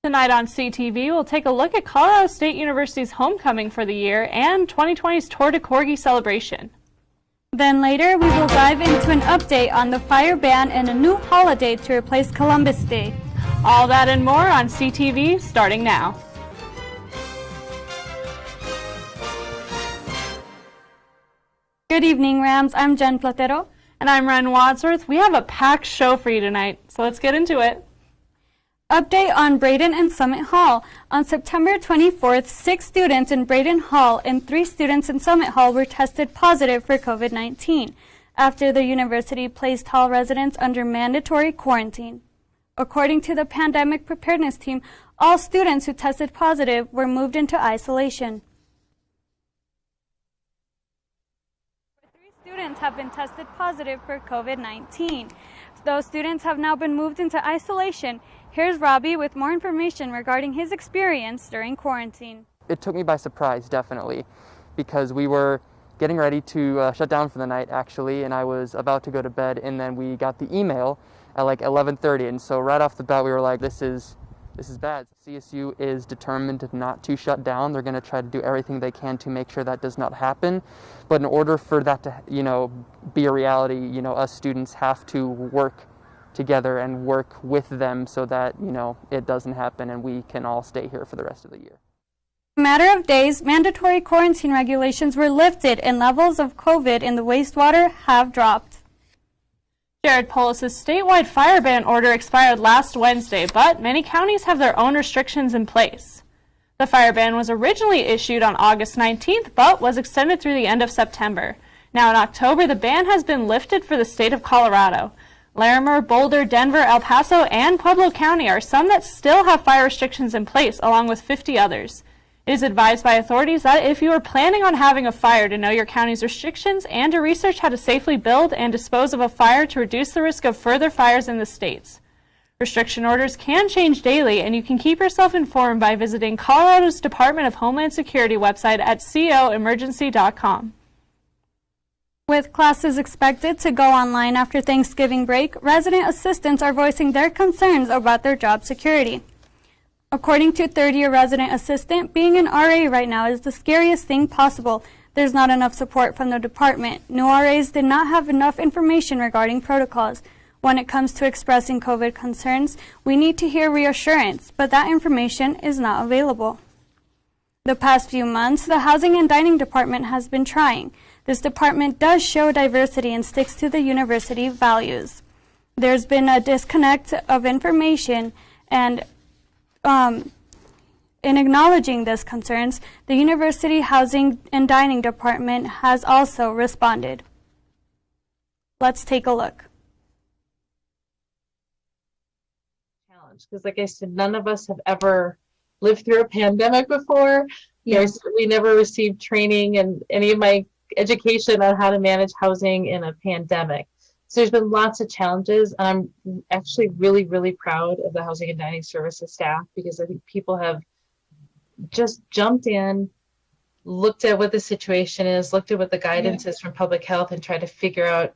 Tonight on CTV, we'll take a look at Colorado State University's homecoming for the year and 2020's Tour de Corgi celebration. Then later, we will dive into an update on the fire ban and a new holiday to replace Columbus Day. All that and more on CTV starting now. Good evening, Rams. I'm Jen Platero. And I'm Ren Wadsworth. We have a packed show for you tonight, so let's get into it. Update on Braden and Summit Hall. On September 24th, 6 students in Braden Hall and 3 students in Summit Hall were tested positive for COVID-19 after the university placed Hall residents under mandatory quarantine. According to the pandemic preparedness team, all students who tested positive were moved into isolation. 3 students have been tested positive for COVID-19. Those students have now been moved into isolation. Here's Robbie with more information regarding his experience during quarantine. It took me by surprise, definitely, because we were getting ready to shut down for the night, actually, and I was about to go to bed, and then we got the email at like 11:30, and so right off the bat we were like, this is bad. CSU is determined not to shut down. They're going to try to do everything they can to make sure that does not happen, but in order for that to, be a reality, us students have to work together and work with them so that, it doesn't happen and we can all stay here for the rest of the year. In a matter of days, mandatory quarantine regulations were lifted and levels of COVID in the wastewater have dropped. Jared Polis's statewide fire ban order expired last Wednesday, but many counties have their own restrictions in place. The fire ban was originally issued on August 19th, but was extended through the end of September. Now in October, the ban has been lifted for the state of Colorado. Larimer, Boulder, Denver, El Paso, and Pueblo County are some that still have fire restrictions in place, along with 50 others. It is advised by authorities that if you are planning on having a fire, to know your county's restrictions and to research how to safely build and dispose of a fire to reduce the risk of further fires in the states. Restriction orders can change daily, and you can keep yourself informed by visiting Colorado's Department of Homeland Security website at coemergency.com. With classes expected to go online after Thanksgiving break, resident assistants are voicing their concerns about their job security. According to third-year resident assistant, being an RA right now is the scariest thing possible. There's not enough support from the department. New RAs did not have enough information regarding protocols. When it comes to expressing COVID concerns, we need to hear reassurance, but that information is not available. The past few months, the Housing and Dining Department has been trying. This department does show diversity and sticks to the university values. There's been a disconnect of information, and in acknowledging these concerns, the University Housing and Dining Department has also responded. Let's take a look. Challenge, because like I said, none of us have ever lived through a pandemic before. Yes. We never received training in any of my education on how to manage housing in a pandemic. So there's been lots of challenges, and I'm actually really, really proud of the Housing and Dining Services staff, because I think people have just jumped in, looked at what the situation is, looked at what the guidance is from public health, and tried to figure out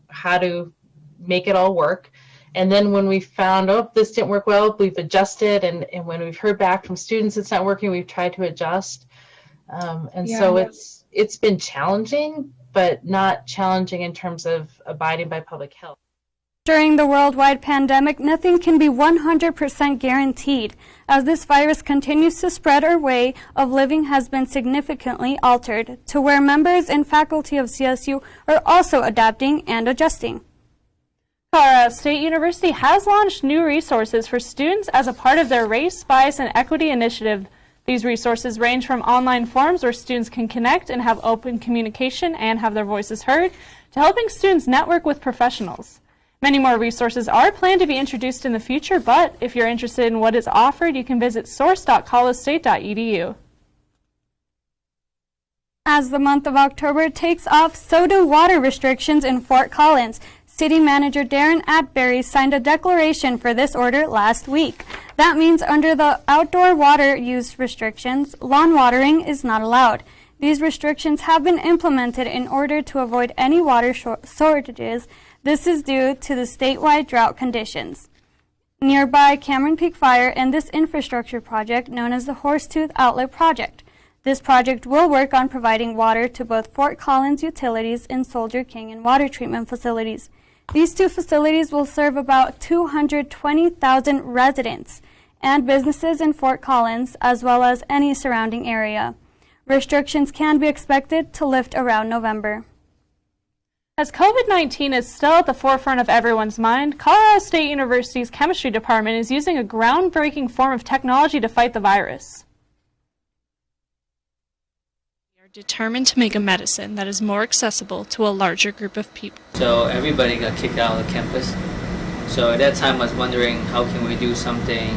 how to make it all work. And then when we found, this didn't work well, we've adjusted, and when we've heard back from students it's not working, we've tried to adjust. So it's been challenging, but not challenging in terms of abiding by public health. During the worldwide pandemic, nothing can be 100% guaranteed. As this virus continues to spread, our way of living has been significantly altered, to where members and faculty of CSU are also adapting and adjusting. Colorado State University has launched new resources for students as a part of their Race, Bias, and Equity initiative. These resources range from online forums where students can connect and have open communication and have their voices heard, to helping students network with professionals. Many more resources are planned to be introduced in the future, but if you're interested in what is offered, you can visit source.colostate.edu. As the month of October takes off, so do water restrictions in Fort Collins. City Manager Darren Atbury signed a declaration for this order last week. That means under the outdoor water use restrictions, lawn watering is not allowed. These restrictions have been implemented in order to avoid any water shortages. This is due to the statewide drought conditions. nearby Cameron Peak Fire and this infrastructure project known as the Horsetooth Outlet Project. This project will work on providing water to both Fort Collins utilities and Soldier Canyon water treatment facilities. These two facilities will serve about 220,000 residents and businesses in Fort Collins, as well as any surrounding area. Restrictions can be expected to lift around November. As COVID-19 is still at the forefront of everyone's mind, Colorado State University's chemistry department is using a groundbreaking form of technology to fight the virus. We are determined to make a medicine that is more accessible to a larger group of people. So everybody got kicked out of the campus. So at that time I was wondering how can we do something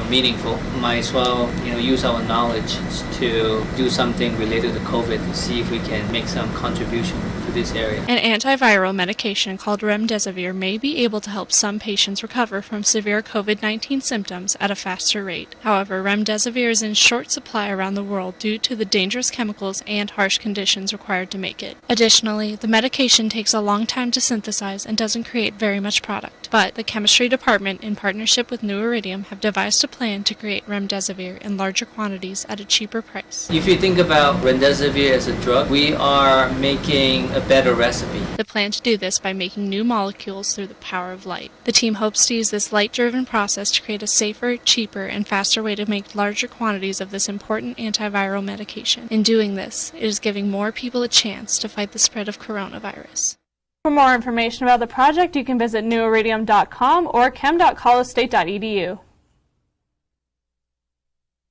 meaningful. Might as well, use our knowledge to do something related to COVID to see if we can make some contribution to this area. An antiviral medication called remdesivir may be able to help some patients recover from severe COVID-19 symptoms at a faster rate. However, remdesivir is in short supply around the world due to the dangerous chemicals and harsh conditions required to make it. Additionally, the medication takes a long time to synthesize and doesn't create very much product. But the chemistry department, in partnership with New Iridium, have devised a plan to create remdesivir in larger quantities at a cheaper price. If you think about remdesivir as a drug, we are making a better recipe. The plan to do this by making new molecules through the power of light. The team hopes to use this light-driven process to create a safer, cheaper, and faster way to make larger quantities of this important antiviral medication. In doing this, it is giving more people a chance to fight the spread of coronavirus. For more information about the project, you can visit newiridium.com or chem.colostate.edu.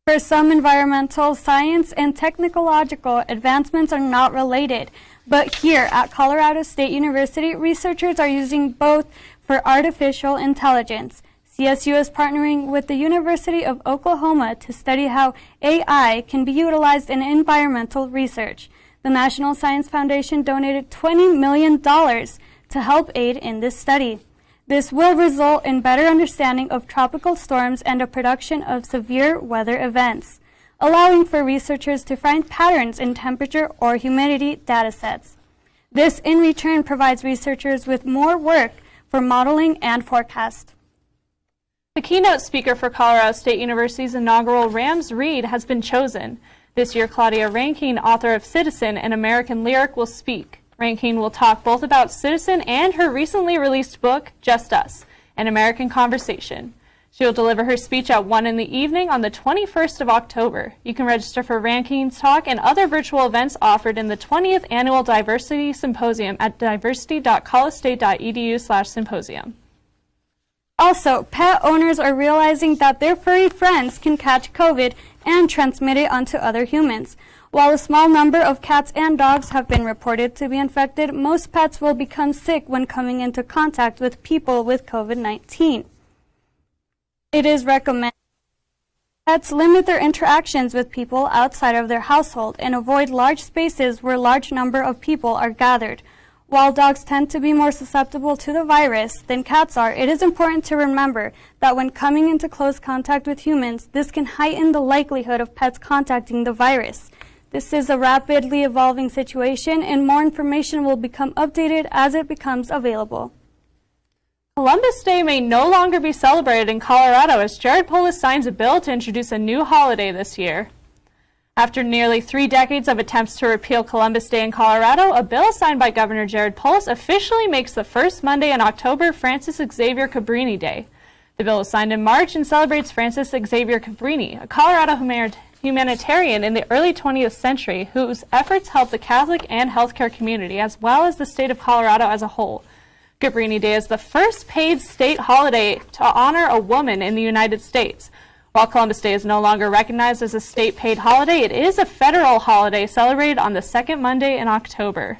For some, environmental, science, and technological advancements are not related, but here at Colorado State University, researchers are using both for artificial intelligence. CSU is partnering with the University of Oklahoma to study how AI can be utilized in environmental research. The National Science Foundation donated $20 million to help aid in this study. This will result in better understanding of tropical storms and a production of severe weather events, allowing for researchers to find patterns in temperature or humidity datasets. This, in return, provides researchers with more work for modeling and forecast. The keynote speaker for Colorado State University's inaugural Rams Read has been chosen. This year, Claudia Rankine, author of Citizen, an American Lyric, will speak. Rankine will talk both about Citizen and her recently released book, Just Us, An American Conversation. She will deliver her speech at 1 in the evening on the 21st of October. You can register for Rankine's talk and other virtual events offered in the 20th Annual Diversity Symposium at diversity.colostate.edu/symposium. Also, pet owners are realizing that their furry friends can catch COVID and transmit it onto other humans. While a small number of cats and dogs have been reported to be infected, most pets will become sick when coming into contact with people with COVID-19. It is recommended pets limit their interactions with people outside of their household and avoid large spaces where large number of people are gathered. While dogs tend to be more susceptible to the virus than cats are, it is important to remember that when coming into close contact with humans, this can heighten the likelihood of pets contacting the virus. This is a rapidly evolving situation, and more information will become updated as it becomes available. Columbus Day may no longer be celebrated in Colorado as Jared Polis signs a bill to introduce a new holiday this year. After nearly 3 decades of attempts to repeal Columbus Day in Colorado, a bill signed by Governor Jared Polis officially makes the first Monday in October Francis Xavier Cabrini Day. The bill was signed in March and celebrates Francis Xavier Cabrini, a Colorado humanitarian in the early 20th century whose efforts helped the Catholic and healthcare community as well as the state of Colorado as a whole. Cabrini Day is the first paid state holiday to honor a woman in the United States. While Columbus Day is no longer recognized as a state paid holiday, it is a federal holiday celebrated on the second Monday in October.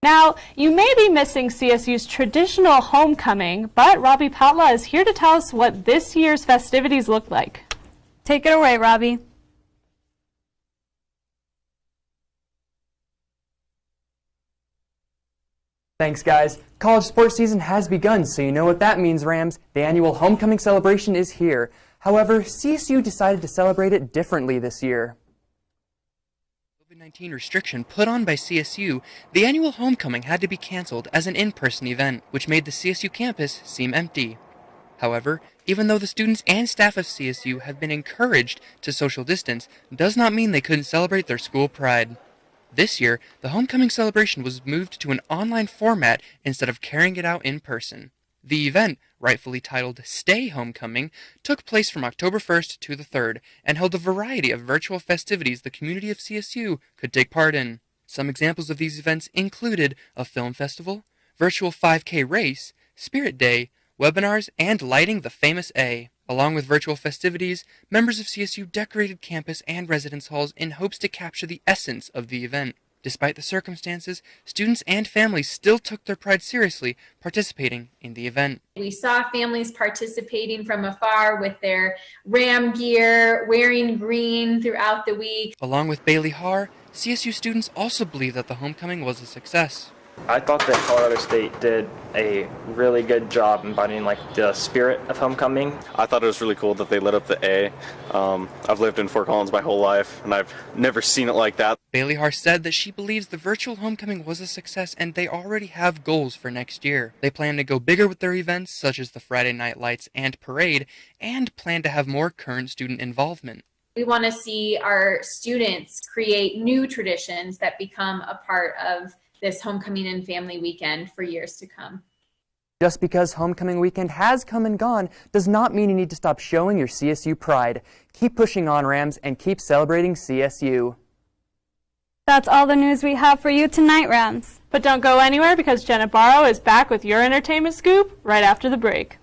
Now, you may be missing CSU's traditional homecoming, but Robbie Patla is here to tell us what this year's festivities look like. Take it away, Robbie. Thanks, guys. College sports season has begun, so you know what that means, Rams. The annual homecoming celebration is here. However, CSU decided to celebrate it differently this year. COVID-19 restriction put on by CSU, the annual homecoming had to be canceled as an in-person event, which made the CSU campus seem empty. However, even though the students and staff of CSU have been encouraged to social distance, does not mean they couldn't celebrate their school pride. This year, the homecoming celebration was moved to an online format instead of carrying it out in person. The event, rightfully titled Stay Homecoming, took place from October 1st to the 3rd and held a variety of virtual festivities the community of CSU could take part in. Some examples of these events included a film festival, virtual 5K race, Spirit Day, webinars, and lighting the famous A. Along with virtual festivities, members of CSU decorated campus and residence halls in hopes to capture the essence of the event. Despite the circumstances, students and families still took their pride seriously, participating in the event. We saw families participating from afar with their Ram gear, wearing green throughout the week. Along with Bailey Haar, CSU students also believe that the homecoming was a success. I thought that Colorado State did a really good job embodying the spirit of homecoming. I thought it was really cool that they lit up the A. I've lived in Fort Collins my whole life, and I've never seen it like that. Bailey Haar said that she believes the virtual homecoming was a success and they already have goals for next year. They plan to go bigger with their events, such as the Friday Night Lights and Parade, and plan to have more current student involvement. We want to see our students create new traditions that become a part of this homecoming and family weekend for years to come. Just because homecoming weekend has come and gone does not mean you need to stop showing your CSU pride. Keep pushing on, Rams, and keep celebrating CSU. That's all the news we have for you tonight, Rams. But don't go anywhere because Jenna Barrow is back with your entertainment scoop right after the break.